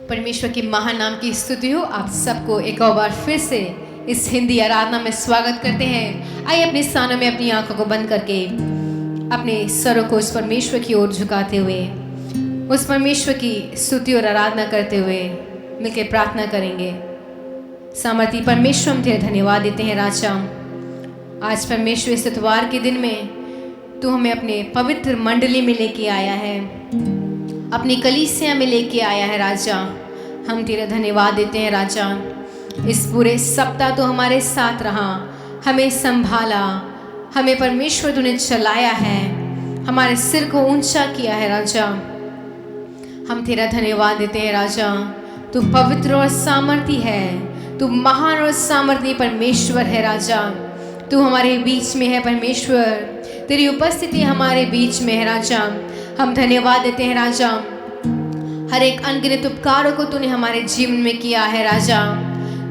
परमेश्वर के महान नाम की स्तुति हो। आप सबको एक और बार फिर से इस हिंदी आराधना में स्वागत करते हैं। आइए अपने स्थानों में अपनी आंखों को बंद करके अपने सरों को उस परमेश्वर की ओर झुकाते हुए उस परमेश्वर की स्तुति और आराधना करते हुए मिलकर प्रार्थना करेंगे। सामर्थी परमेश्वर, हम तेरे धन्यवाद देते हैं राजा। आज परमेश्वर इस इतवार के दिन में तू हमें अपने पवित्र मंडली में लेके आया है, अपनी कलीसिया में लेके आया है राजा। हम तेरा धन्यवाद देते हैं राजा। इस पूरे सप्ताह तो हमारे साथ रहा, हमें संभाला, हमें परमेश्वर तूने चलाया है, हमारे सिर को ऊंचा किया है राजा। हम तेरा धन्यवाद देते हैं राजा। तू पवित्र और सामर्थी है, तू महान और सामर्थी परमेश्वर है राजा। तू हमारे बीच में है परमेश्वर, तेरी उपस्थिति हमारे बीच में है राजा। हम धन्यवाद देते हैं राजा। हर एक अनगिनत उपकारों को तूने हमारे जीवन में किया है राजा।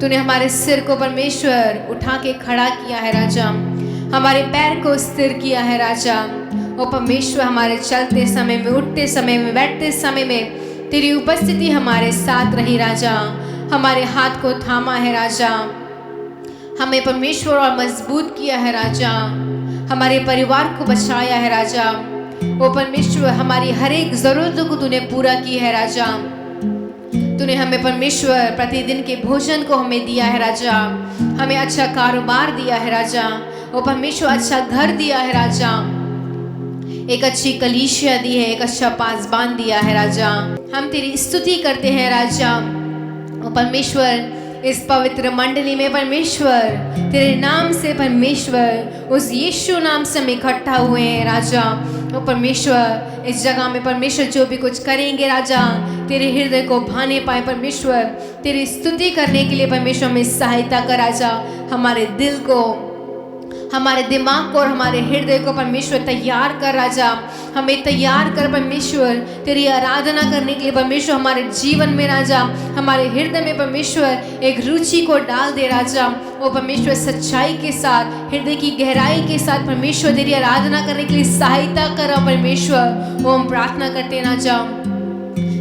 तूने हमारे सिर को परमेश्वर उठा के खड़ा किया है राजा, हमारे पैर को स्थिर किया है राजा। ओ परमेश्वर, हमारे चलते समय में, उठते समय में, बैठते समय में तेरी उपस्थिति हमारे साथ रही राजा। हमारे हाथ को थामा है राजा, हमें परमेश्वर और मजबूत किया है राजा। हमारे परिवार को बचाया है राजा। ओ परमेश्वर, हमारी हर एक जरूरतों को तूने पूरा किया है राजा। तूने हमें परमेश्वर प्रतिदिन के भोजन को हमें दिया है राजा। हमें अच्छा कारोबार दिया है राजा। ओ परमेश्वर, अच्छा घर दिया है राजा। एक अच्छी कलीसिया दी है, एक अच्छा पासबान दिया है राजा। हम तेरी स्तुति करते हैं राजा। ओ परमेश्वर, इस पवित्र मंडली में परमेश्वर तेरे नाम से परमेश्वर उस यीशु नाम से हम इकट्ठा हुए हैं राजा। ओ परमेश्वर, इस जगह में परमेश्वर जो भी कुछ करेंगे राजा, तेरे हृदय को भाने पाए परमेश्वर, तेरी स्तुति करने के लिए परमेश्वर हमें सहायता कर राजा। हमारे दिल को, हमारे दिमाग को और हमारे हृदय को परमेश्वर तैयार कर राजा। हमें तैयार कर परमेश्वर तेरी आराधना करने के लिए परमेश्वर। हमारे जीवन में राजा, हमारे हृदय में परमेश्वर एक रुचि को डाल दे राजा। वो परमेश्वर सच्चाई के साथ, हृदय की गहराई के साथ परमेश्वर तेरी आराधना करने के लिए सहायता करो परमेश्वर। वो हम प्रार्थना करते हैं राजा।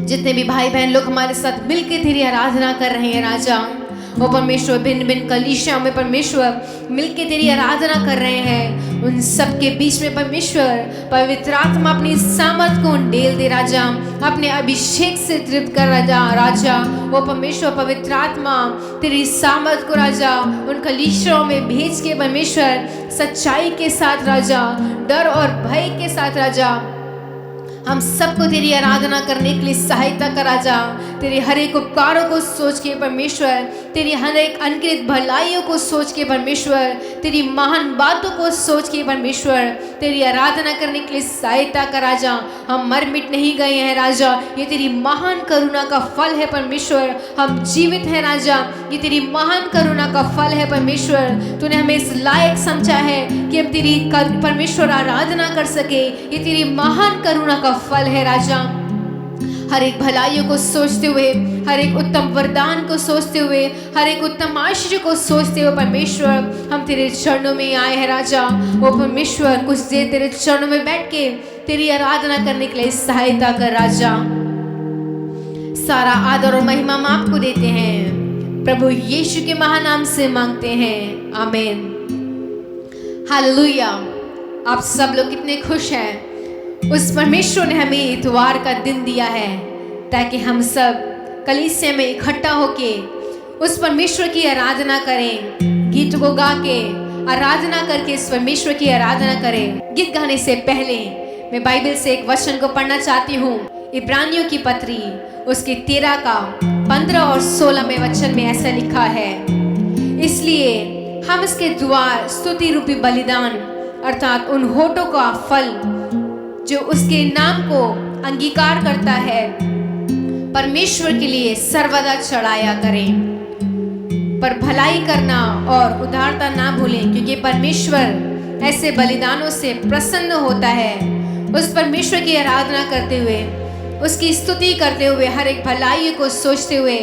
जितने भी भाई बहन लोग हमारे साथ मिलकर तेरी आराधना कर रहे हैं राजा, वो परमेश्वर भिन्न भिन्न कलीसिया में परमेश्वर मिलके तेरी आराधना कर रहे हैं, उन सब के बीच में परमेश्वर पवित्र आत्मा अपनी सामर्थ को उंडेल दे राजा। अपने अभिषेक से तृप्त कर राजा। वो परमेश्वर पवित्र आत्मा तेरी सामर्थ को राजा उन कलीसियाओं में भेज के परमेश्वर सच्चाई के साथ राजा, डर और भय के साथ राजा, हम सबको तेरी आराधना करने के लिए सहायता कर राजा। तेरे हर एक उपकारों को सोच के परमेश्वर, तेरी हर एक अनगिनत भलाइयों को सोच के परमेश्वर, तेरी महान बातों को सोच के परमेश्वर तेरी आराधना करने के लिए सहायता कर राजा। हम मर मिट नहीं गए हैं राजा, ये तेरी महान करुणा का फल है परमेश्वर। हम जीवित हैं राजा, ये तेरी महान करुणा का फल है परमेश्वर। तूने हमें इस लायक समझा है कि हम तेरी परमेश्वर आराधना कर सके, ये तेरी महान करुणा का फल है राजा। हर एक भलाइयों को सोचते हुए, हर एक उत्तम वरदान को सोचते हुए, हर एक उत्तम आशीष को सोचते हुए परमेश्वर हम तेरे चरणों में आए हैं राजा। वो परमेश्वर, कुछ देर तेरे चरणों में बैठ के तेरी आराधना करने के लिए सहायता कर राजा। सारा आदर और महिमा हम आपको देते हैं, प्रभु यीशु के महान नाम से मांगते हैं, आमीन। हालेलुया। आप सब लोग कितने खुश हैं। उस परमेश्वर ने हमें इतवार का दिन दिया है ताकि हम सब कलीसिया में इकट्ठा होके उस परमेश्वर की आराधना करें। गीत को गा के आराधना करके इस परमेश्वर की आराधना करें। गीत गाने से पहले मैं बाइबल से एक वचन को पढ़ना चाहती हूँ। इब्रानियों की पत्री उसके 13 का 15 और 16 में वचन में ऐसा लिखा है, इसलिए हम इसके द्वार स्तुति रूपी बलिदान अर्थात उन होठों का फल जो उसके नाम को अंगीकार करता है परमेश्वर के लिए सर्वदा चढ़ाया करें। पर भलाई करना और उदारता ना भूलें, क्योंकि परमेश्वर ऐसे बलिदानों से प्रसन्न होता है। उस परमेश्वर की आराधना करते हुए, उसकी स्तुति करते हुए, हर एक भलाई को सोचते हुए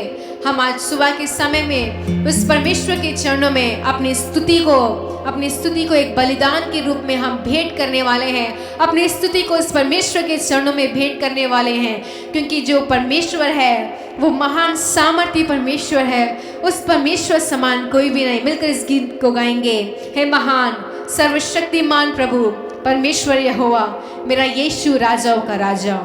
हम आज सुबह के समय में उस परमेश्वर के चरणों में अपनी स्तुति को एक बलिदान के रूप में हम भेंट करने वाले हैं। अपनी स्तुति को इस परमेश्वर के चरणों में भेंट करने वाले हैं, क्योंकि जो परमेश्वर है वो महान सामर्थी परमेश्वर है, उस परमेश्वर समान कोई भी नहीं। मिलकर इस गीत को गाएंगे। हे महान सर्वशक्तिमान प्रभु परमेश्वर यहोवा, मेरा यीशु राजाओं का राजा।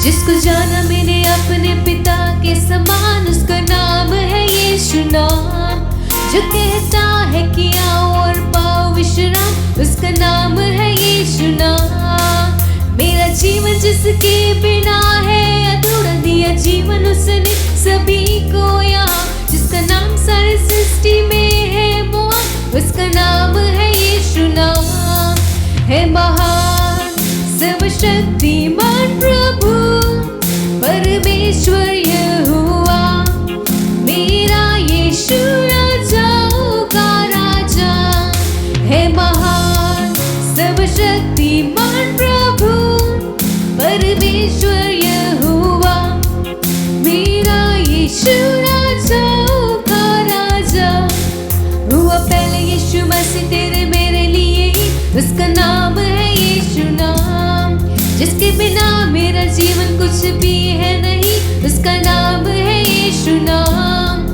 जिसको जाना मैंने अपने पिता के समान, उसका नाम है यीशु नाम। जो कहता है कि आओ और पाओ विश्राम, उसका नाम है यीशु नाम। मेरा जीवन जिसके बिना है अधूरा, दिया जीवन उसने सभी को यहाँ। जिसका नाम सारी सृष्टि में है मोहा, उसका नाम है यीशु नाम। है महान सर्वशक्तिमान प्रभु परमेश्वर यहोवा, मेरा यीशु राजाओं का राजा। है महान सर्वशक्तिमान प्रभु परमेश्वर यहोवा, मेरा यीशु राजाओं का राजा। हुआ पहले यीशु मसीह तेरे मेरे लिए ही, उसका नाम है यीशु नाम। जिसके बिना मेरा जीवन कुछ भी है नहीं, उसका नाम है यीशु नाम।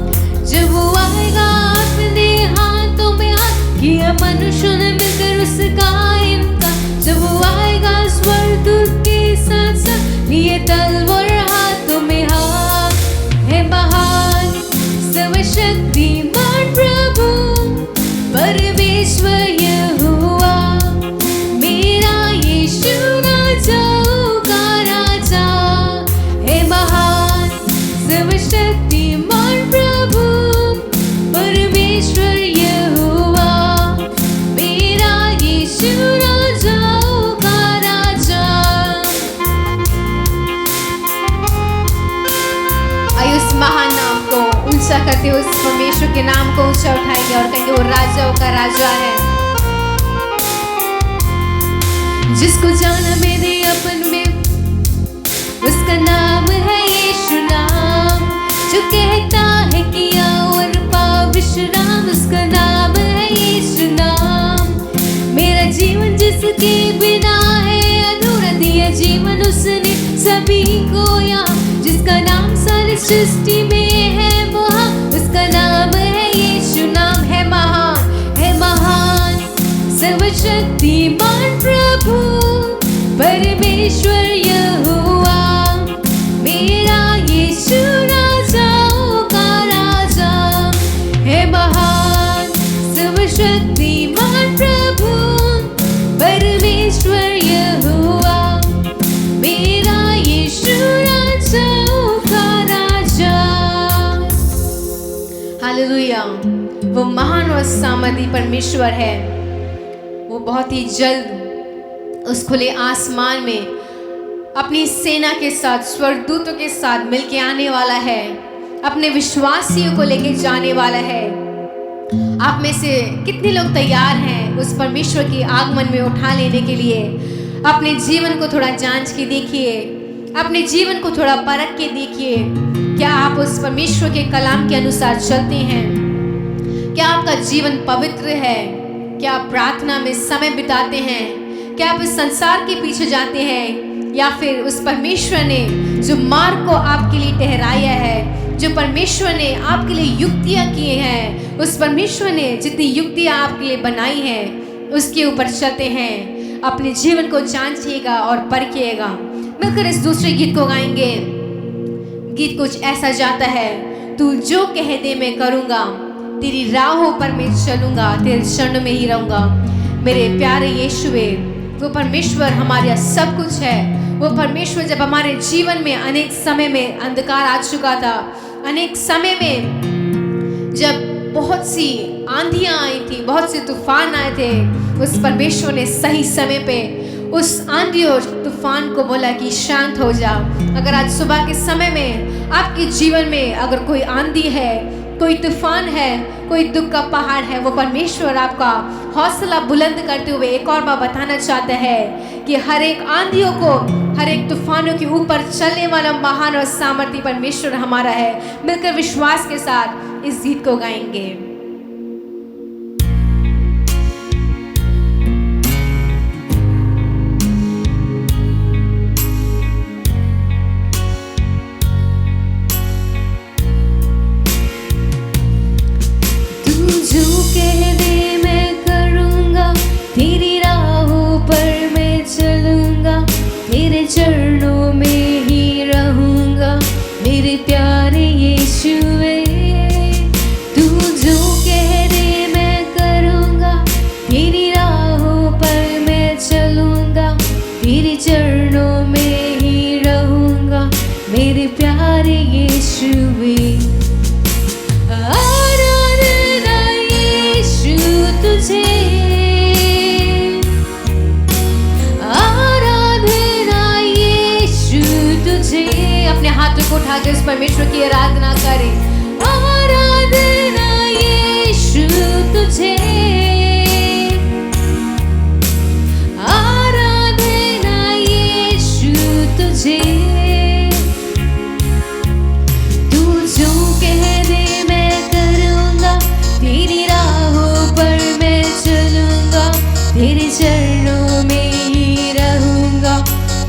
जब वो आएगा अपने हाथों में हाथ किया मनुष्यों ने मिलकर उसका इनकार। जब वो आएगा स्वर्गदूत के साथ साथ लिए तलवार हाथों में हाथ। है महान सर्वशक्तिमान प्रभु परमेश्वर यहोवा, मेरा यीशु राजाओं का राजा। है महान सर्वशक्तिमान प्रभु परमेश्वर यहोवा, मेरा यीशु राजाओं का राजा। आइए उस महान नाम को ऊंचा करते हुए उस परमेश्वर के नाम को ऊंचा उठाएंगे और कहेंगे वो राजाओं का राजा है। जिसको जाना मैंने अपन में, उसका नाम है यीशु नाम। जो कहता है कि आओ और पाओ विश्राम, उसका नाम है यीशु नाम। मेरा जीवन जिसके बिना है अधूरा, दिया जीवन उसने सभी को यहाँ। जिसका नाम सारी सृष्टि में है मोहा, उसका नाम है यीशु नाम। है महान सर्वशक्तिमान प्रभु परमेश्वर यहोवा, मेरा यीशु राजाओं का राजा। है महान सर्वशक्तिमान प्रभु परमेश्वर यहोवा, मेरा यीशु राजाओं का राजा। हालेलुया। वो महान और सामर्थी परमेश्वर है। वो बहुत ही जल्द उस खुले आसमान में अपनी सेना के साथ, स्वर्गदूतों के साथ मिलके आने वाला है, अपने विश्वासियों को लेके जाने वाला है। आप में से कितने लोग तैयार हैं उस परमेश्वर के आगमन में उठा लेने के लिए? अपने जीवन को थोड़ा जांच के देखिए, अपने जीवन को थोड़ा परख के देखिए। क्या आप उस परमेश्वर के कलाम के अनुसार चलते हैं? क्या आपका जीवन पवित्र है? क्या आप प्रार्थना में समय बिताते हैं? क्या आप इस संसार के पीछे जाते हैं, या फिर उस परमेश्वर ने जो मार्ग को आपके लिए ठहराया है, जो परमेश्वर ने आपके लिए युक्तियां किए हैं, उस परमेश्वर ने जितनी युक्तियां आपके लिए बनाई हैं उसके ऊपर चलते हैं? अपने जीवन को जांचिएगा और परखिएगा। मिलकर इस दूसरे गीत को गाएंगे। गीत कुछ ऐसा जाता है। तू जो कह दे मैं करूँगा, तेरी राहों पर मैं चलूँगा, तेरे शरण में ही रहूँगा। मेरे प्यारे यीशुवे, वो परमेश्वर हमारा सब कुछ है। वो परमेश्वर जब हमारे जीवन में अनेक समय में अंधकार आ चुका था, अनेक समय में जब बहुत सी आंधियाँ आई थी, बहुत से तूफान आए थे, उस परमेश्वर ने सही समय पे उस आंधी और तूफान को बोला कि शांत हो जा। अगर आज सुबह के समय में आपके जीवन में अगर कोई आंधी है, कोई तूफान है, कोई दुख का पहाड़ है, वो परमेश्वर आपका हौसला बुलंद करते हुए एक और बार बताना चाहता है कि हर एक आंधियों को, हर एक तूफानों के ऊपर चलने वाला महान और सामर्थी परमेश्वर हमारा है। मिलकर विश्वास के साथ इस गीत को गाएंगे। जो कह दे मैं करूँगा, तेरी राहों पर मैं चलूँगा, तेरे चरणों में ही रहूँगा, मेरे प्यारे यीशुए। तू जो कह दे मैं करूँगा, तेरी राहों पर मैं चलूँगा, तेरे चरणों में ही रहूँगा, मेरे प्यारे यीशुए। तुझे आराधना यीशु तुझे। अपने हाथों को उठाकर उस परमेश्वर की आराधना करें। आराधना यीशु तुझे, आराधना यीशु तुझे। तू जो कह दे मैं करूँगा, तेरी राहों पर मैं चलूँगा, तेरे चरणों में ही रहूँगा,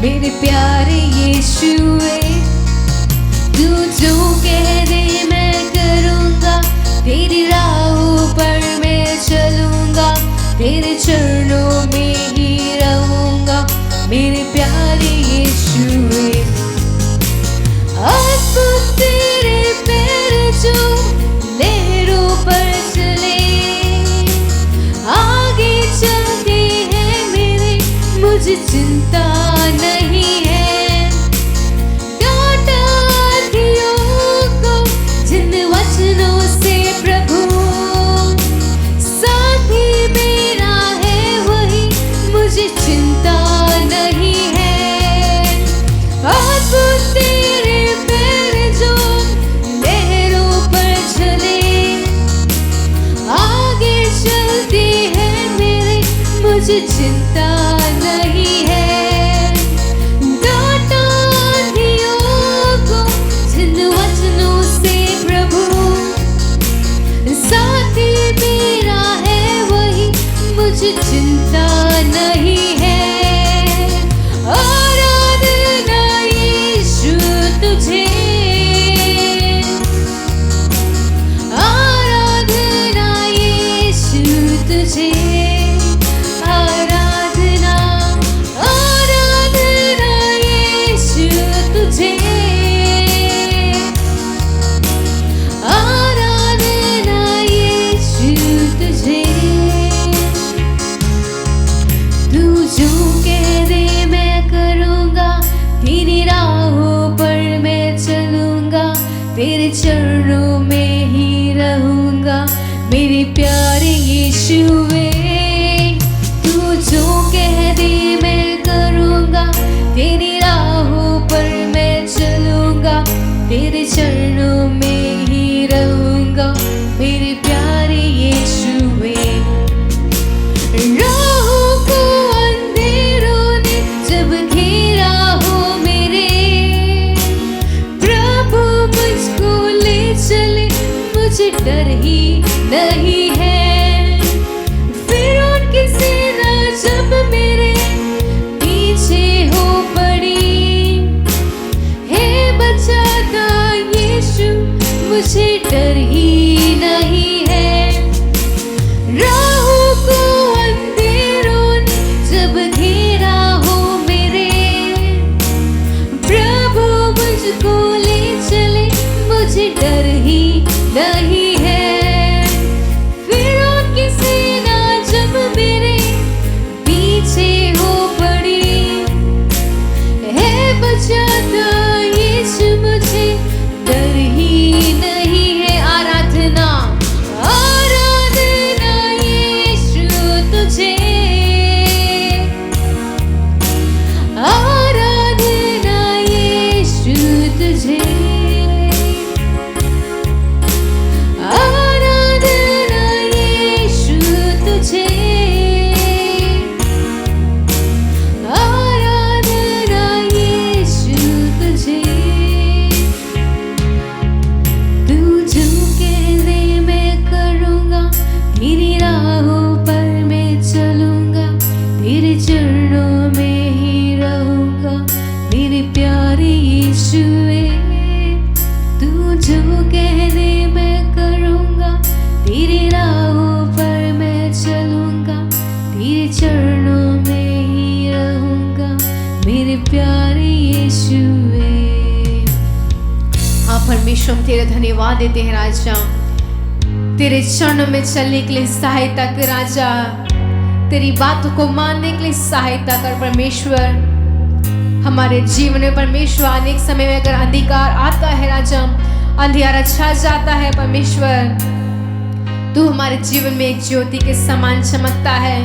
मेरे प्यारे यीशुए। तू जो कह दे मैं करूँगा, तेरी राहों पर मैं चलूँगा, तेरे चरणों में ही रहूँगा, मेरे प्यारे यीशुए। अद्भुत तेरे पैर जो लहरों पर चले, आगे चलते हैं मेरे, मुझे चिंता नहीं है। डांटा आँधियों को जिन वचनों से प्रभु, साथी मेरा है वही, मुझे चिंता नहीं है। अद्भुत तेरे पैर जो लहरों पर चले, आगे चलते हैं मेरे, मुझे चिंता नहीं है। डांटा आँधियों को जिन वचनों से प्रभु, साथी मेरा है वही, मुझे चिंता नहीं है। आराधना यीशु तुझे, आराधना यीशु तुझे। आराधना, आराधना यीशु तुझे, आराधना यीशु तुझे। तू जो कह दे मैं करूँगा, तेरी राहों पर मैं चलूँगा, तेरे चरणों में ही रहूँगा, मेरे प्यारे यीशुए। तू जो कह दे मैं करूँगा, तेरी राहों पर मैं चलूँगा, तेरे चरणों में ही रहूँगा, मेरे प्यारे यीशुए। राहों को अंधेरों ने जब घेरा हो मेरे, प्रभु मुझको ले चले, मुझे डर ही नहीं है। परमेश्वर हम तेरा धन्यवाद देते हैं राजा, तेरे चरणों में चलने के लिए सहायता कर राजा, तेरी बातों को मानने के लिए सहायता कर परमेश्वर। हमारे जीवन में परमेश्वर अनेक समय में अगर अंधकार आता है राजा, अंधियारा छा जाता है परमेश्वर, तू हमारे जीवन में एक ज्योति के समान चमकता है।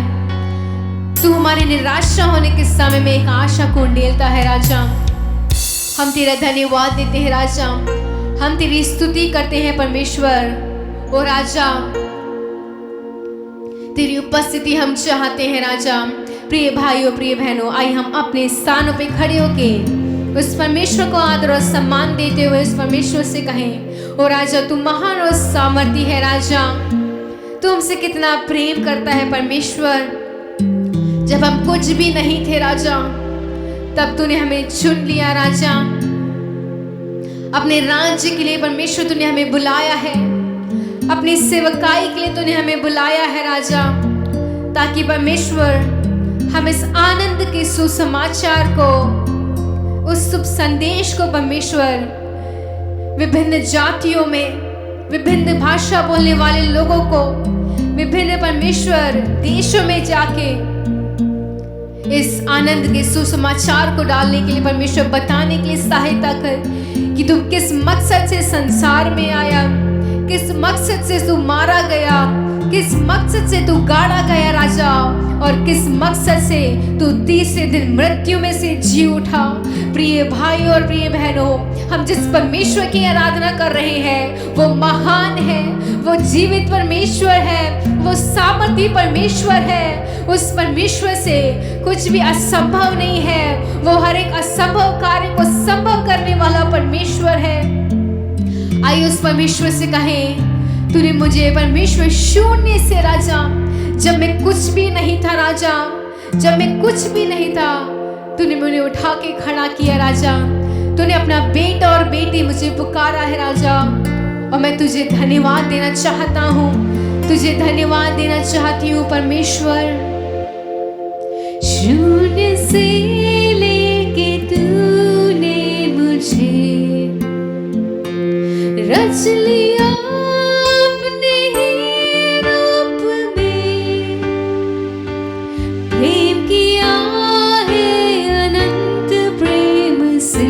तू हमारे निराशा होने के समय में एक आशा को उंडेलता है राजा। हम तेरा धन्यवाद देते हैं राजा, हम तेरी स्तुति करते हैं परमेश्वर। ओ राजा, तेरी उपस्थिति हम चाहते हैं राजा। प्रिय भाइयों, प्रिय बहनों, आइए हम अपने स्थानों पे खड़े होके उस परमेश्वर को आदर और सम्मान देते हुए उस परमेश्वर से कहें, ओ राजा तू महान और सामर्थी है राजा, तू हमसे कितना प्रेम करता है परमेश्वर। जब हम कुछ भी नहीं थे राजा, तब तूने हमें चुन लिया राजा। अपने राज्य के लिए परमेश्वर तूने हमें बुलाया है, अपनी सेवकाई के लिए तूने हमें बुलाया है राजा, ताकि परमेश्वर हम इस आनंद के सुसमाचार को, उस शुभ संदेश को परमेश्वर विभिन्न जातियों में, विभिन्न भाषा बोलने वाले लोगों को, विभिन्न परमेश्वर देशों में जाके इस आनंद के सुसमाचार को डालने के लिए परमेश्वर बताने के लिए सहायता कर कि तू किस मकसद से संसार में आया, किस मकसद से तू मारा गया, किस मकसद से तू गाड़ा गया राजा, और किस मकसद से तू तीसरे दिन मृत्यु में से जी उठा। प्रिय भाई और प्रिय बहनों, हम जिस परमेश्वर की आराधना कर रहे हैं वो महान है, वो जीवित परमेश्वर है, वो सामर्थी परमेश्वर है। उस परमेश्वर से कुछ भी असंभव नहीं है, वो हर एक असंभव कार्य को संभव करने वाला परमेश्वर है। आइए उस परमेश्वर से कहें, तूने मुझे परमेश्वर शून्य से राजा, जब मैं कुछ भी नहीं था राजा, जब मैं कुछ भी नहीं था, तूने मुझे उठा के खड़ा किया राजा। तूने अपना बेटा और बेटी मुझे पुकारा है राजा, और मैं तुझे धन्यवाद देना चाहता हूँ, तुझे धन्यवाद देना चाहती हूँ परमेश्वर। शून्य से लेके तूने मुझे रच लिया अपने ही रूप में, प्रेम किया है अनंत प्रेम से,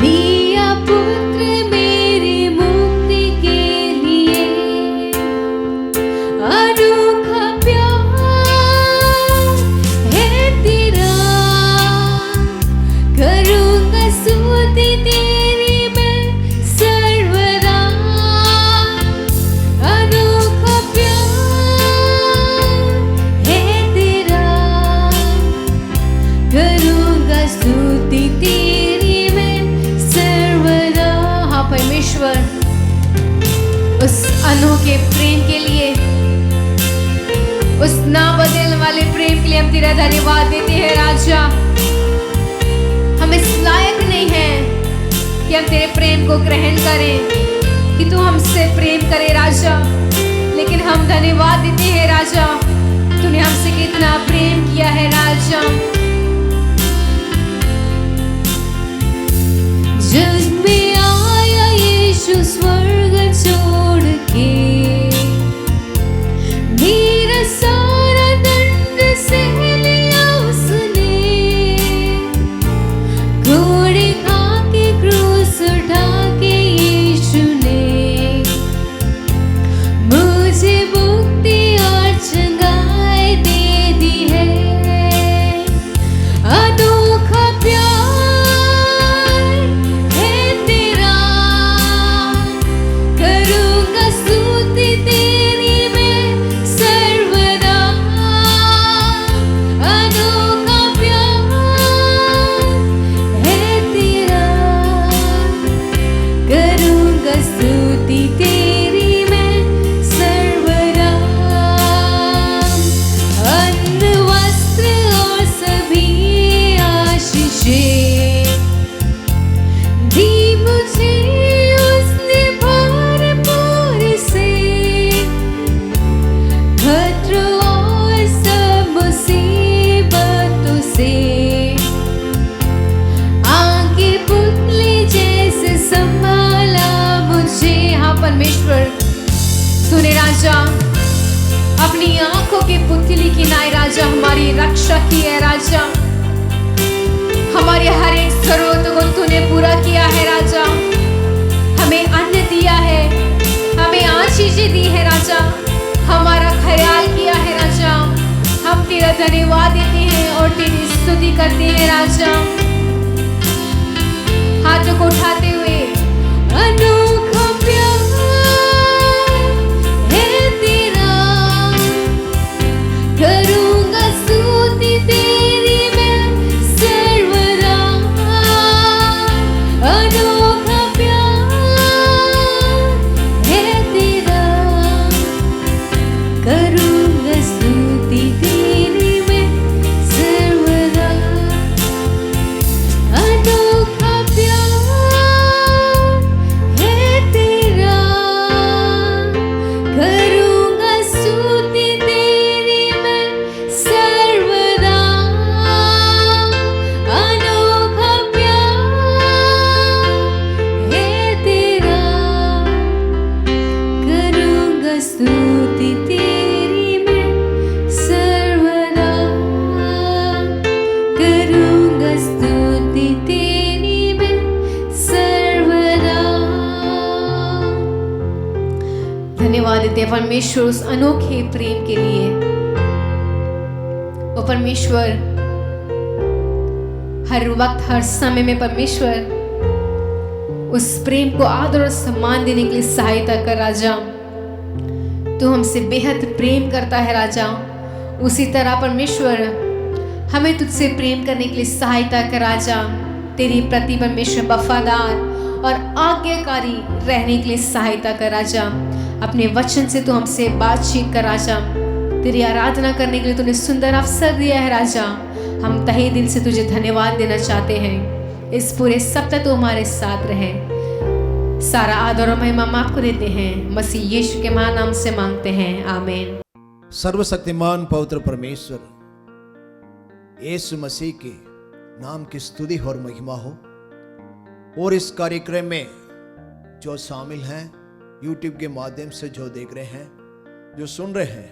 दिया पुत्र मेरी मुक्ति के लिए, अनोखा प्यार है तेरा, करूँगा स्तुति तेरी मैं सर्वदा, अनोखा प्यार है तेरा, करूँगा स्तुति तेरी मैं सर्वदा। हाँ परमेश्वर, उस अनोखे प्रेम के लिए, उस ना बदलने वाले प्रेम के लिए हम तेरा धन्यवाद देते हैं राजा। हम इस लायक नहीं हैं कि हम तेरे प्रेम को ग्रहण करें, कि तू हमसे प्रेम करे राजा, लेकिन हम धन्यवाद देते हैं राजा, तूने हमसे कितना प्रेम किया है राजा। जग में आया यीशु स्वर्ग छोड़ के, मेरा सारा दंड सह लिया उसने, घोड़े खा के क्रूस उठा के यीशु ने मुझे मुक्ति और चंगाई दे दी है। अनोखा प्यार है राजा, अपनी आंखों की पुतली की नाई राजा हमारी रक्षा की है राजा। हमारे हर एक जरूरत को तूने पूरा किया है राजा। हमें अन्न दिया है, हमें आशीषें दी है राजा, हमारा ख्याल किया है राजा। हम तेरा धन्यवाद देते हैं और तेरी स्तुति करते हैं राजा। हाथों को उठाते हुए अनोखा प्यार है तेरा, करूँगा स्तुति तेरी मैं सर्वदा। अनोखा प्यार है तेरा, करूँगा स्तुति तेरी मैं सर्वदा। अनोखा प्यार है तेरा, करूँगा स्तुति तेरी मैं सर्वदा। अनोखा प्यार है तेरा, करूँगा स्तुति तेरी मैं सर्वदा। करूँगा स्तुति तेरी मैं सर्वदा। धन्यवाद देते हैं परमेश्वर उस अनोखे प्रेम के लिए। वो परमेश्वर हर वक्त हर समय में परमेश्वर उस प्रेम को आदर और सम्मान देने के लिए सहायता कर राजा। तू हमसे बेहद प्रेम करता है राजा। उसी तरह परमेश्वर हमें तुझसे प्रेम करने के लिए सहायता कर राजा। तेरी प्रति परमेश्वर वफादार और आज्ञाकारी रहने के लिए सहायता कर राजा। अपने वचन से तू हमसे बातचीत कर राजा। तेरी आराधना करने के लिए तूने सुंदर अवसर दिया है राजा। हम तहे दिल से तुझे धन्यवाद देना चाहते हैं। इस पूरे सप्ताह तू हमारे साथ रहे। सारा आदर और महिमा हम आपको देते हैं। मसीह यीशु के महानाम से मांगते हैं, आमीन। सर्वशक्तिमान पवित्र परमेश्वर यीशु मसीह के नाम की स्तुति और महिमा हो। और इस कार्यक्रम में जो शामिल हैं, यूट्यूब के माध्यम से जो देख रहे हैं, जो सुन रहे हैं,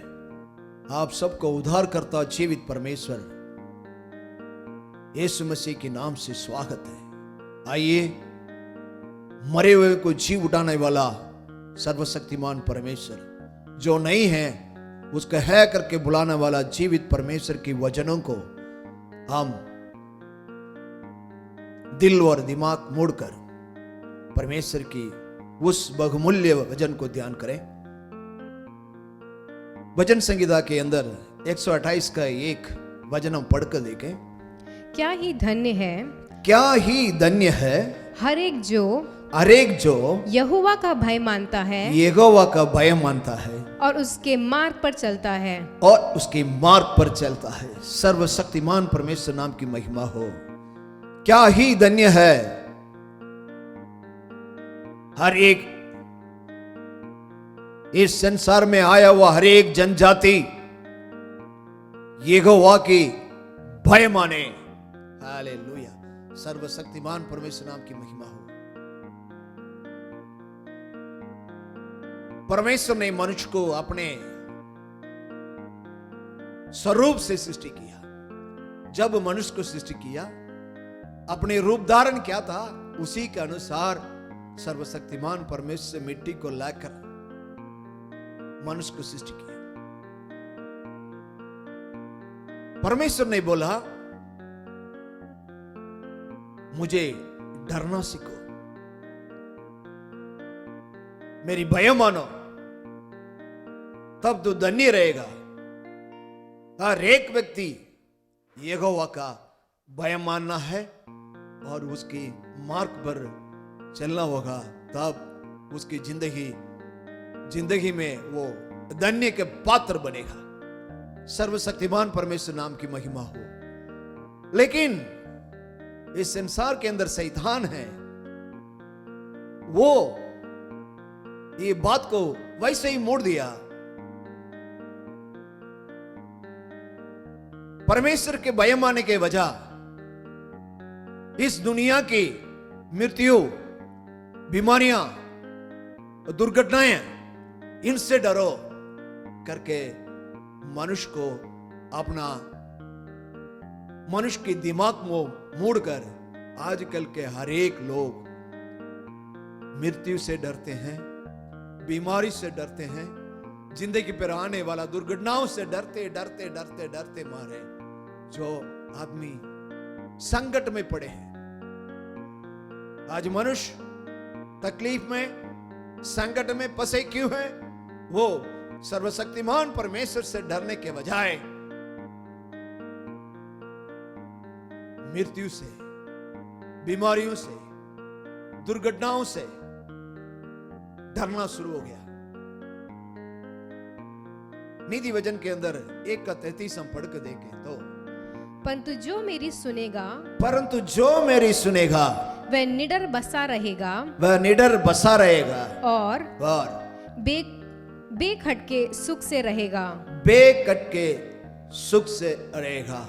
आप सबको उद्धार करता जीवित परमेश्वर यीशु मसीह के नाम से स्वागत है। आइए, मरे हुए को जी उठाने वाला सर्वशक्तिमान परमेश्वर जो नहीं है उसका है करके बुलाने वाला जीवित परमेश्वर के वचनों को हम दिल और दिमाग मोड़कर परमेश्वर की उस बहुमूल्य वचन को ध्यान करें। भजन संगीता के अंदर 128 का एक वचन हम पढ़कर देखें। क्या ही धन्य है, क्या ही धन्य है हर एक जो यहोवा का भय मानता है यहोवा का भय मानता है और उसके मार्ग पर चलता है। और उसके मार्ग पर चलता है। सर्वशक्तिमान परमेश्वर नाम की महिमा हो। क्या ही धन्य है हर एक इस संसार में आया हुआ हर एक जनजाति यहोवा की भय माने। हालेलुया। सर्वशक्तिमान परमेश्वर नाम की महिमा हो। परमेश्वर ने मनुष्य को अपने स्वरूप से सृष्टि किया। जब मनुष्य को सृष्टि किया, अपने रूप धारण क्या था उसी के अनुसार सर्वशक्तिमान परमेश्वर से मिट्टी को लाकर मनुष्य को सृष्टि किया। परमेश्वर ने बोला, मुझे डरना सीखो, मेरी भय मानो, तब तो धन्य रहेगा। हर एक व्यक्ति यहोवा का भय मानना है और उसके मार्ग पर चलना होगा, तब उसकी जिंदगी में वो धन्य के पात्र बनेगा। सर्वशक्तिमान परमेश्वर नाम की महिमा हो। लेकिन इस संसार के अंदर शैतान है, वो ये बात को वैसे ही मोड़ दिया। परमेश्वर के भय मानने के वजह इस दुनिया की मृत्यु, बीमारियां, दुर्घटनाएं, इनसे डरो। करके मनुष्य को अपना मनुष्य के दिमाग को मोड़कर आजकल के हर एक लोग मृत्यु से डरते हैं, बीमारी से डरते हैं, जिंदगी पर आने वाला दुर्घटनाओं से डरते डरते डरते डरते मारे जो आदमी संकट में पड़े हैं। आज मनुष्य तकलीफ में, संकट में फंसे क्यों है? वो सर्वशक्तिमान परमेश्वर से डरने के बजाय मृत्यु से, बीमारियों से, दुर्घटनाओं से डरना शुरू हो गया। नीति वचन के अंदर 1:33 हम पढ़ के देखें तो, परंतु जो मेरी सुनेगा वह निडर बसा रहेगा, वह निडर बसा रहेगा और और बेखटके सुख से रहेगा। बेकटके सुख से रहेगा।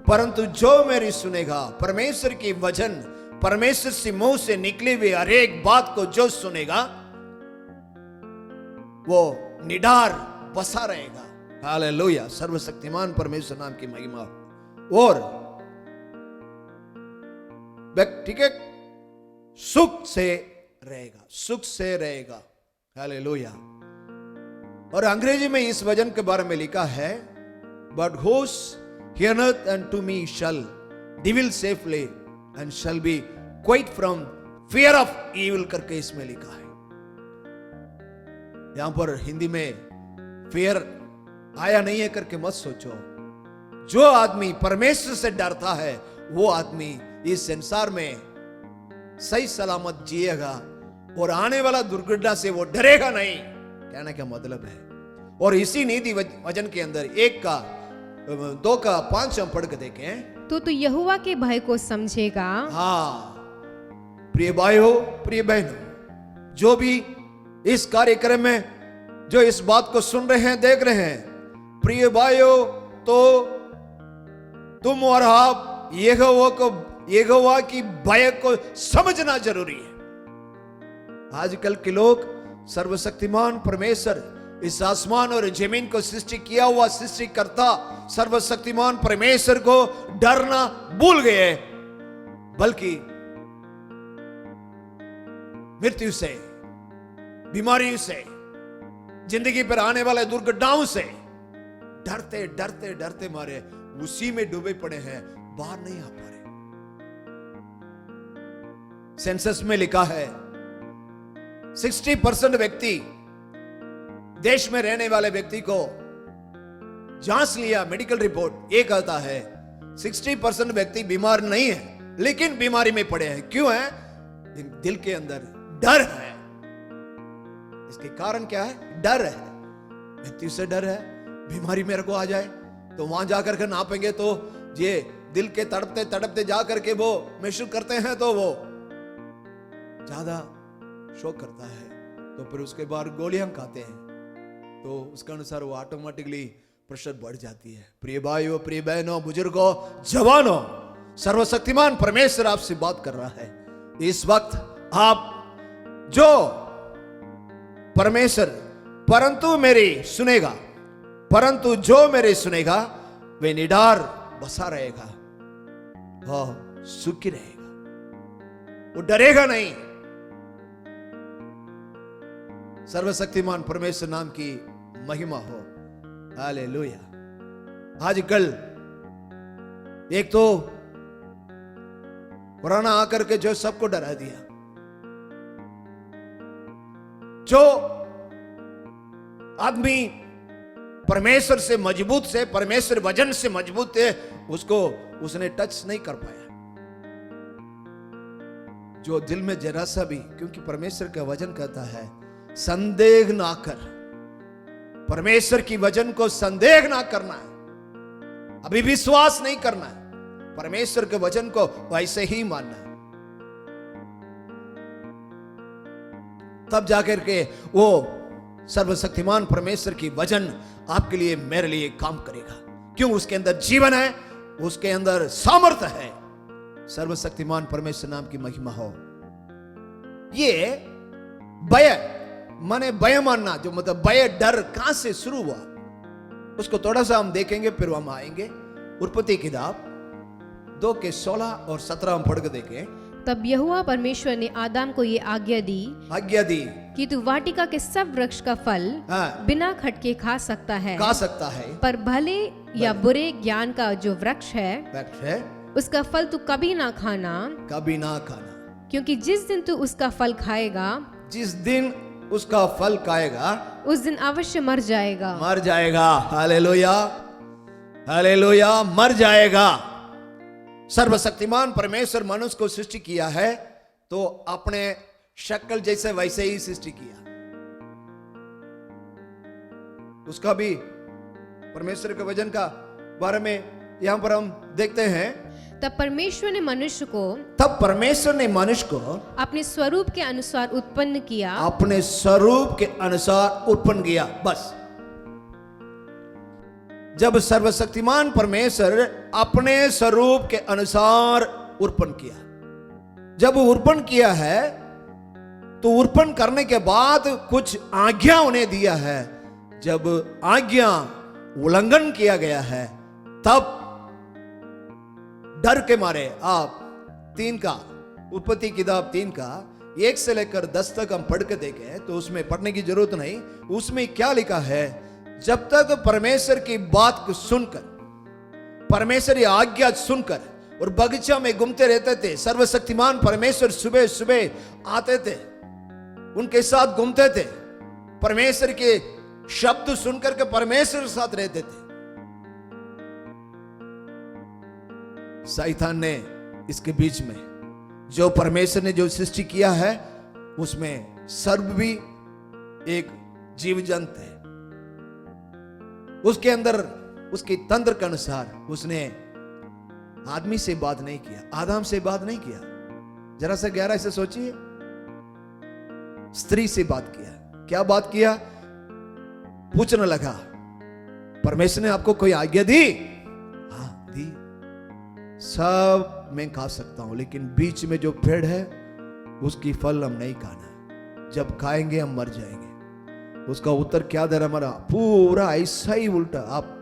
परंतु जो मेरी सुनेगा, परमेश्वर की वचन, परमेश्वर से मुंह से निकली हुई हर एक बात को जो सुनेगा वो निडार बसा रहेगा। हालेलुया, सर्वशक्तिमान परमेश्वर नाम की महिमा। और ठीक है, सुख से रहेगा, सुख से रहेगा। हालेलुया। और अंग्रेजी में इस वचन के बारे में लिखा है, बट होस heareth unto me shall dwell safely and shall be quiet from fear of evil करके इसमें लिखा है। यहां पर हिंदी में fear आया नहीं है करके मत सोचो। जो आदमी परमेश्वर से डरता है वो आदमी इस संसार में सही सलामत जिएगा और आने वाला दुर्घटना से वो डरेगा नहीं। कहने का मतलब है। और इसी नीति वचन के अंदर 1:2-5 हम पढ़ के देखें तो तू यहोवा के भय को समझेगा। हाँ प्रिय भाइयों, प्रिय बहनों, जो भी इस कार्यक्रम में जो इस बात को सुन रहे हैं, देख रहे हैं, प्रिय भाइयों, तो तुम और आप यहोवा की भय को समझना जरूरी है। आजकल के लोग सर्वशक्तिमान परमेश्वर, इस आसमान और जमीन को सृष्टि किया हुआ सृष्टिकर्ता सर्वशक्तिमान परमेश्वर को डरना भूल गए, बल्कि मृत्यु से, बीमारियों से, जिंदगी पर आने वाले दुर्घटनाओं से डरते डरते डरते मारे उसी में डूबे पड़े हैं, बाहर नहीं आ पा रहे। सेंसस में लिखा है 60% व्यक्ति, देश में रहने वाले व्यक्ति को जांच लिया, मेडिकल रिपोर्ट ये कहता है 60% व्यक्ति बीमार नहीं है, लेकिन बीमारी में पड़े हैं। क्यों है? दिल के अंदर डर है। इसके कारण क्या है? डर है, मृत्यु से डर है। बीमारी मेरे को आ जाए तो वहां जाकर के नापेंगे तो ये दिल के तड़पते तड़पते जाकर के वो महसूस करते हैं तो वो ज्यादा शोक करता है, तो फिर उसके बाद गोलियां खाते हैं तो उसके अनुसार वो ऑटोमेटिकली प्रेशर बढ़ जाती है। प्रिय भाइयों, प्रिय बहनों, बुजुर्गों, जवानों, सर्वशक्तिमान परमेश्वर आपसे बात कर रहा है। इस वक्त आप जो परमेश्वर परंतु जो मेरे सुनेगा वे निडार बसा रहेगा, वह सुखी रहेगा, वो डरेगा नहीं। सर्वशक्तिमान परमेश्वर नाम की महिमा हो। हालेलुया। आजकल एक तो कोरोना आकर के जो सबको डरा दिया, जो आदमी परमेश्वर से मजबूत से, परमेश्वर वचन से मजबूत है, उसने टच नहीं कर पाया। जो दिल में जरा सा भी, क्योंकि परमेश्वर का वचन कहता है संदेह ना कर, परमेश्वर की वचन को संदेह ना करना है, अभी विश्वास नहीं करना है, परमेश्वर के वचन को वैसे ही मानना है। तब जाकर के वो सर्वशक्तिमान परमेश्वर की वचन आपके लिए, मेरे लिए काम करेगा। क्यों? उसके अंदर जीवन है, उसके अंदर सामर्थ्य है। सर्वशक्तिमान परमेश्वर नाम की महिमा हो। ये भय माने भय मानना, जो मतलब भय, डर कहां से शुरू हुआ? उसको थोड़ा सा हम देखेंगे, फिर हम आएंगे। उत्पत्ति किताब 2 के 16 और 17 हम पढ़ के देखें। तब यहोवा परमेश्वर ने आदम को ये आज्ञा दी कि तू वाटिका के सब वृक्ष का फल हाँ। बिना खटके खा सकता है, पर भले या बुरे ज्ञान का जो वृक्ष है उसका फल तू कभी ना खाना, क्योंकि जिस दिन तू उसका फल खाएगा, उस दिन अवश्य मर जाएगा। हालेलुया, हालेलुया, मर जाएगा। सर्वशक्तिमान परमेश्वर मनुष्य को सृष्टि किया है तो अपने शक्ल जैसे वैसे ही सृष्टि किया। उसका भी परमेश्वर के वजन का बारे में यहां पर हम देखते हैं। तब परमेश्वर ने मनुष्य को अपने स्वरूप के अनुसार उत्पन्न किया। बस, जब सर्वशक्तिमान परमेश्वर अपने स्वरूप के अनुसार उत्पन्न किया, जब उत्पन्न किया है तो उत्पन्न करने के बाद कुछ आज्ञा उन्हें दिया है। जब आज्ञा उल्लंघन किया गया है तब डर के मारे आप 3 का उत्पत्ति किताब 3 का 1 से लेकर 10 तक हम पढ़ के देखें तो उसमें पढ़ने की जरूरत नहीं। उसमें क्या लिखा है, जब तक परमेश्वर की बात को सुनकर, परमेश्वर की आज्ञा सुनकर और बगीचा में घूमते रहते थे। सर्वशक्तिमान परमेश्वर सुबह सुबह आते थे, उनके साथ घूमते थे, परमेश्वर के शब्द सुनकर के परमेश्वर के साथ रहते थे। शैतान ने इसके बीच में जो परमेश्वर ने जो सृष्टि किया है उसमें सर्प भी एक जीव जंतु है। उसके अंदर उसके तंत्र के अनुसार उसने आदमी से बात नहीं किया, आदम से बात नहीं किया। जरा सा गहराई से सोचिए, स्त्री से बात किया। क्या बात किया? पूछने लगा, परमेश्वर ने आपको कोई आज्ञा दी? हाँ दी, सब मैं खा सकता हूं, लेकिन बीच में जो पेड़ है उसकी फल हम नहीं खाना, जब खाएंगे हम मर जाएंगे। उसका उत्तर क्या दे रहा? हमारा पूरा ऐसा ही उल्टा। आप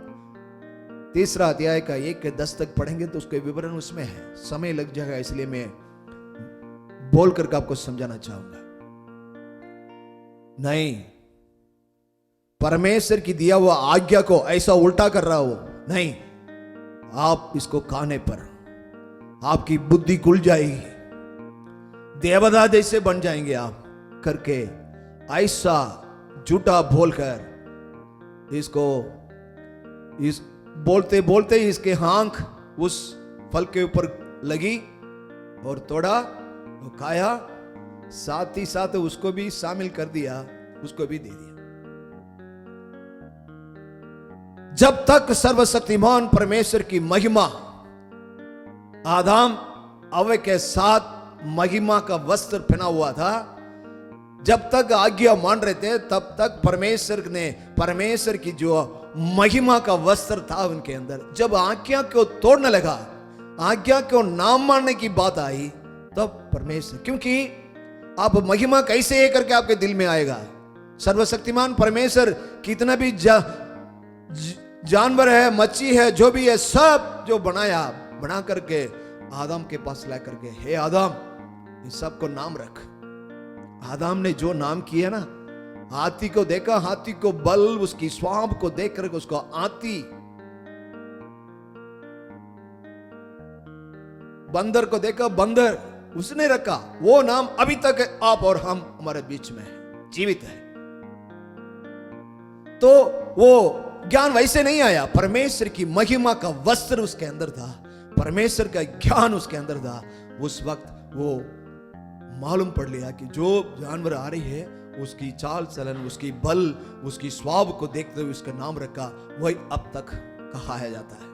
3 अध्याय का 1 के 10 तक पढ़ेंगे तो उसके विवरण उसमें है। समय लग जाएगा, इसलिए मैं बोल करके आपको समझाना चाहूंगा। नहीं, परमेश्वर की दिया हुआ आज्ञा को ऐसा उल्टा कर रहा हो नहीं। आप इसको खाने पर आपकी बुद्धि खुल जाएगी, देवता जैसे बन जाएंगे आप करके ऐसा झूठा बोलकर इसको इस बोलते बोलते ही इसके आंख उस फल के ऊपर लगी और तोड़ा, वो खाया, साथ ही साथ उसको भी शामिल कर दिया, उसको भी दे दिया। जब तक सर्वशक्तिमान परमेश्वर की महिमा आदम हव्वा के साथ महिमा का वस्त्र पहना हुआ था, जब तक आज्ञा मान रहे थे तब तक परमेश्वर की जो महिमा का वस्त्र था उनके अंदर। जब आज्ञा को तोड़ने लगा, आज्ञा को नाम मानने की बात आई, तब परमेश्वर, क्योंकि आप महिमा कैसे करके आपके दिल में आएगा? सर्वशक्तिमान परमेश्वर कितना भी जानवर है, मच्छी है, जो भी है, सब जो बनाया, बना करके आदम के पास ला करके, हे आदम, इन सबको नाम रख। आदम ने जो नाम किया ना, हाथी को देखा, हाथी को बल, उसकी स्वाब को देख करके उसको हाथी, बंदर को देखा बंदर, उसने रखा। वो नाम अभी तक आप और हम हमारे बीच में है, जीवित है। तो वो ज्ञान वैसे नहीं आया, परमेश्वर की महिमा का वस्त्र उसके अंदर था, परमेश्वर का ज्ञान उसके अंदर था। उस वक्त वो मालूम पड़ लिया कि जो जानवर आ रही है उसकी चाल चलन, उसकी बल, उसकी स्वाब को देखते हुए उसका नाम रखा। वही अब तक कहा जाता है।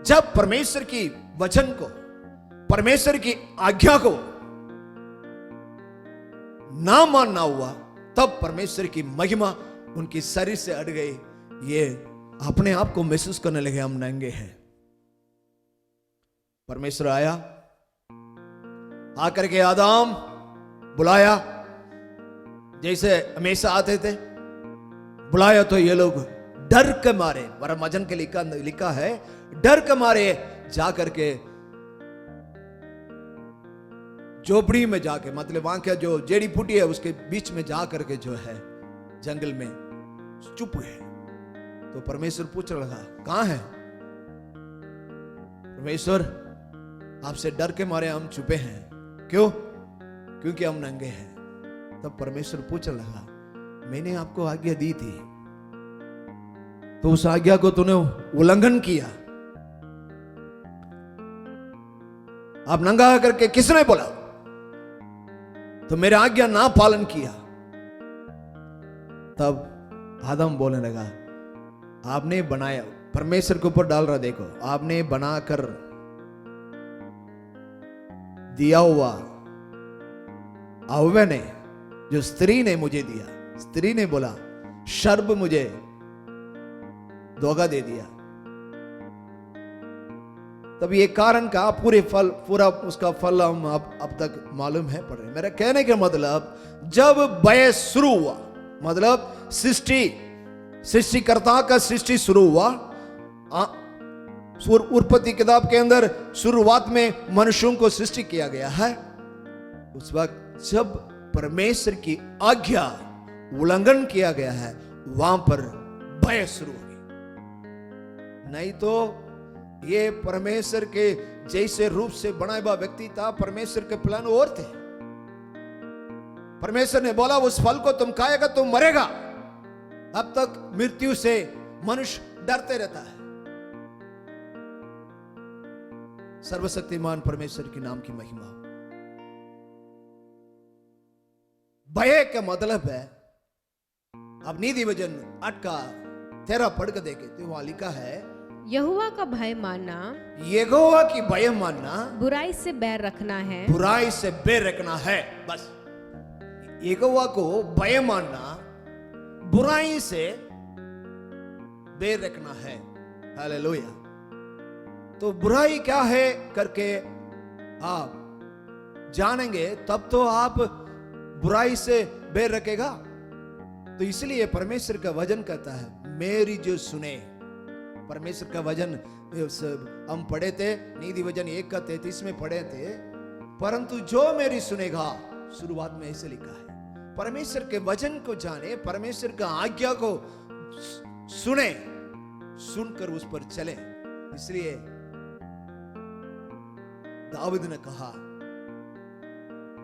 जब परमेश्वर की वचन को, परमेश्वर की आज्ञा को ना मानना हुआ, तब परमेश्वर की महिमा उनके शरीर से हट गई। ये अपने आप को महसूस करने लगे, हम नंगे हैं। परमेश्वर आया, आकर के आदम बुलाया, जैसे हमेशा आते थे, बुलाया तो ये लोग डर के मारे, वरम वचन के लिखा है डर के मारे जा करके झोपड़ी में जाके, मतलब वहां क्या जो जेड़ी फूटी है उसके बीच में जा करके जो है जंगल में चुप है। तो परमेश्वर पूछने लगा कहां है? परमेश्वर आपसे डर के मारे हम छुपे हैं। क्यों? क्योंकि हम नंगे हैं। तब परमेश्वर पूछने लगा मैंने आपको आज्ञा दी थी तो उस आज्ञा को तूने उल्लंघन किया। आप नंगा करके किसने बोला? तो मेरे आज्ञा ना पालन किया। तब आदम बोलने लगा आपने बनाया, परमेश्वर के ऊपर डाल रहा, देखो आपने बनाकर दिया हुआ हव्वा ने, जो स्त्री ने मुझे दिया, स्त्री ने बोला शर्ब मुझे धोखा दे दिया। तब ये कारण का पूरा उसका फल हम अब तक मालूम है, पढ़ रहे। मेरा कहने का मतलब जब भय शुरू हुआ, मतलब सृष्टिकर्ता का सृष्टि शुरू हुआ, उत्पत्ति किताब के अंदर शुरुआत में मनुष्यों को सृष्टि किया गया है। उस वक्त जब परमेश्वर की आज्ञा उल्लंघन किया गया है वहां पर भय शुरू हो गई। नहीं तो ये परमेश्वर के जैसे रूप से बनाया हुआ व्यक्ति था, परमेश्वर के प्लान और थे। परमेश्वर ने बोला उस फल को तुम खाएगा तुम मरेगा। अब तक मृत्यु से मनुष्य डरते रहता है। सर्वशक्तिमान परमेश्वर के नाम की महिमा। भय का मतलब है, अब नीति वचन 8 का 13 पढ़ के देखे तो वहां लिखा है यहोवा का भय मानना, यहोवा की भय मानना, बुराई से बैर रखना है, बुराई से बैर रखना है। बस यहोवा को भय मानना, बुराई से बैर रखना है। हालेलुया। तो बुराई क्या है करके आप जानेंगे तब तो आप बुराई से बैर रखेगा। तो इसलिए परमेश्वर का वचन कहता है मेरी जो सुने। परमेश्वर का वचन हम पढ़े थे, नीति वचन 1 का 33 में पढ़े थे, परंतु जो मेरी सुनेगा, शुरुआत में ऐसे लिखा है। परमेश्वर के वचन को जाने, परमेश्वर का आज्ञा को सुने, सुनकर उस पर चले। इसलिए दाऊद ने कहा